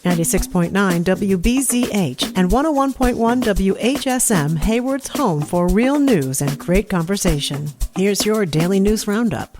96.9 WBZH and 101.1 WHSM, Hayward's home for real news and great conversation. Here's your Daily News Roundup.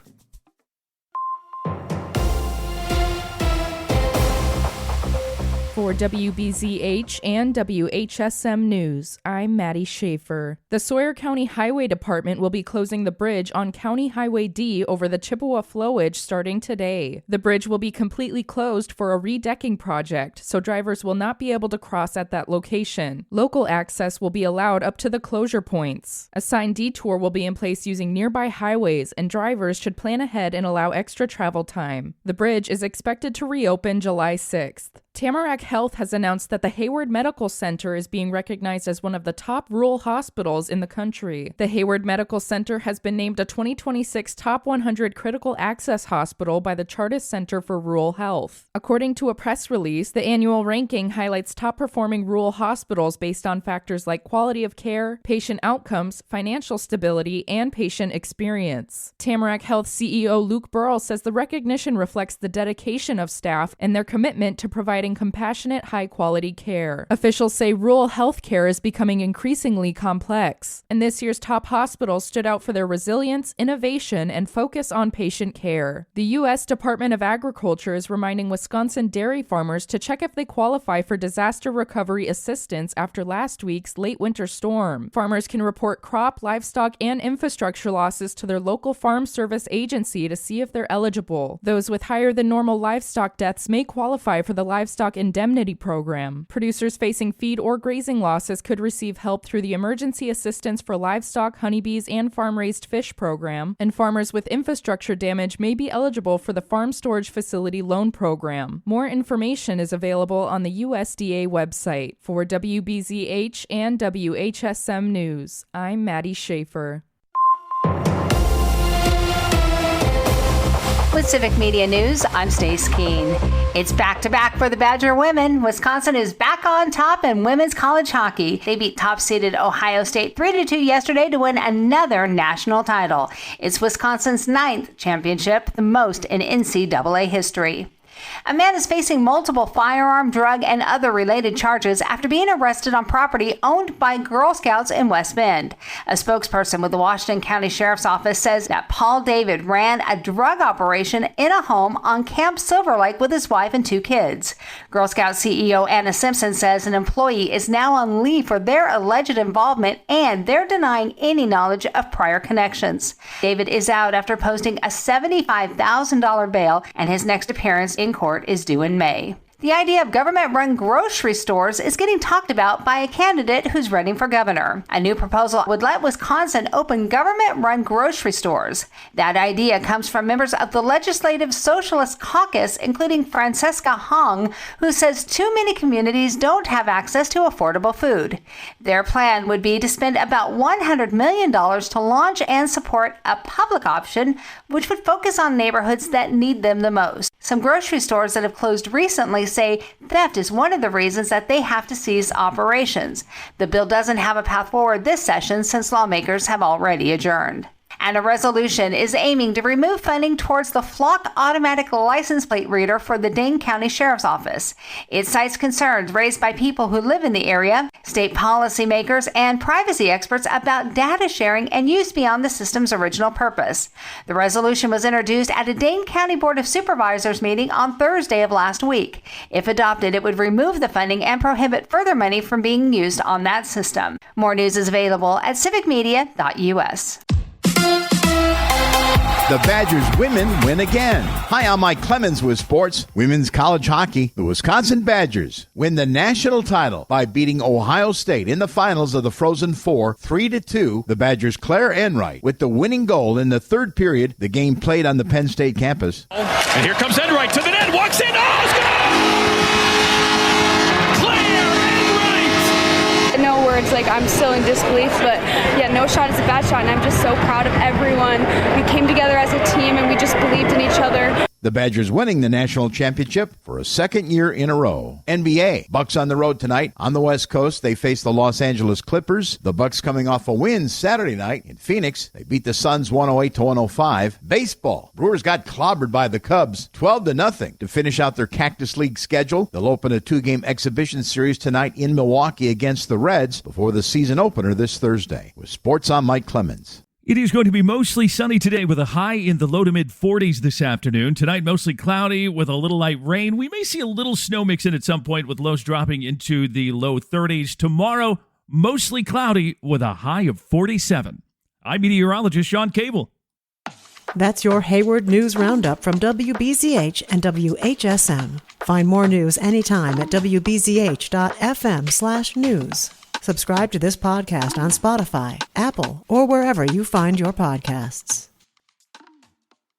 For WBZH and WHSM News, I'm Maddie Schaefer. The Sawyer County Highway Department will be closing the bridge on County Highway D over the Chippewa flowage starting today. The bridge will be completely closed for a redecking project, so drivers will not be able to cross at that location. Local access will be allowed up to the closure points. A signed detour will be in place using nearby highways, and drivers should plan ahead and allow extra travel time. The bridge is expected to reopen July 6th. Tamarack Health has announced that the Hayward Medical Center is being recognized as one of the top rural hospitals in the country. The Hayward Medical Center has been named a 2026 Top 100 Critical Access Hospital by the Chartist Center for Rural Health. According to a press release, the annual ranking highlights top-performing rural hospitals based on factors like quality of care, patient outcomes, financial stability, and patient experience. Tamarack Health CEO Luke Burrell says the recognition reflects the dedication of staff and their commitment to providing compassionate, high-quality care. Officials say rural health care is becoming increasingly complex, and this year's top hospitals stood out for their resilience, innovation, and focus on patient care. The U.S. Department of Agriculture is reminding Wisconsin dairy farmers to check if they qualify for disaster recovery assistance after last week's late winter storm. Farmers can report crop, livestock, and infrastructure losses to their local farm service agency to see if they're eligible. Those with higher than normal livestock deaths may qualify for the Livestock Indemnity Program. Producers facing feed or grazing losses could receive help through the Emergency Assistance for Livestock, Honeybees, and Farm-Raised Fish Program, and farmers with infrastructure damage may be eligible for the Farm Storage Facility Loan Program. More information is available on the USDA website. For WBZH and WHSM News, I'm Maddie Schaefer. With Civic Media News, I'm Stace Keene. It's back-to-back for the Badger women. Wisconsin is back on top in women's college hockey. They beat top-seeded Ohio State 3-2 yesterday to win another national title. It's Wisconsin's 9th championship, the most in NCAA history. A man is facing multiple firearm, drug, and other related charges after being arrested on property owned by Girl Scouts in West Bend. A spokesperson with the Washington County Sheriff's Office says that Paul David ran a drug operation in a home on Camp Silver Lake with his wife and 2 kids. Girl Scout CEO Anna Simpson says an employee is now on leave for their alleged involvement, and they're denying any knowledge of prior connections. David is out after posting a $75,000 bail, and his next appearance in court is due in May. The idea of government-run grocery stores is getting talked about by a candidate who's running for governor. A new proposal would let Wisconsin open government-run grocery stores. That idea comes from members of the Legislative Socialist Caucus, including Francesca Hong, who says too many communities don't have access to affordable food. Their plan would be to spend about $100 million to launch and support a public option, which would focus on neighborhoods that need them the most. Some grocery stores that have closed recently say theft is one of the reasons that they have to cease operations. The bill doesn't have a path forward this session since lawmakers have already adjourned. And a resolution is aiming to remove funding towards the Flock automatic license plate reader for the Dane County Sheriff's Office. It cites concerns raised by people who live in the area, state policymakers, and privacy experts about data sharing and use beyond the system's original purpose. The resolution was introduced at a Dane County Board of Supervisors meeting on Thursday of last week. If adopted, it would remove the funding and prohibit further money from being used on that system. More news is available at civicmedia.us. The Badgers women win again. Hi, I'm Mike Clemens with sports. Women's college hockey. The Wisconsin Badgers win the national title by beating Ohio State in the finals of the Frozen Four 3-2. The Badgers' Claire Enright with the winning goal in the third period. The game played on the Penn State campus. And here comes Enright to the net. Walks in. Oh, it's good! No words, I'm still in disbelief, but yeah, no shot is a bad shot, and I'm just so proud of everyone. We came together as a team, and we just believed in each other. The Badgers winning the national championship for a second year in a row. NBA, Bucks on the road tonight. On the West Coast, they face the Los Angeles Clippers. The Bucks coming off a win Saturday night in Phoenix. They beat the Suns 108-105. Baseball, Brewers got clobbered by the Cubs 12-0 to finish out their Cactus League schedule. They'll open a 2-game exhibition series tonight in Milwaukee against the Reds before the season opener this Thursday. With sports, I'm Mike Clemens. It is going to be mostly sunny today with a high in the low to mid 40s this afternoon. Tonight, mostly cloudy with a little light rain. We may see a little snow mix in at some point with lows dropping into the low 30s. Tomorrow, mostly cloudy with a high of 47. I'm meteorologist Sean Cable. That's your Hayward News Roundup from WBZH and WHSM. Find more news anytime at wbzh.fm/news. Subscribe to this podcast on Spotify, Apple, or wherever you find your podcasts.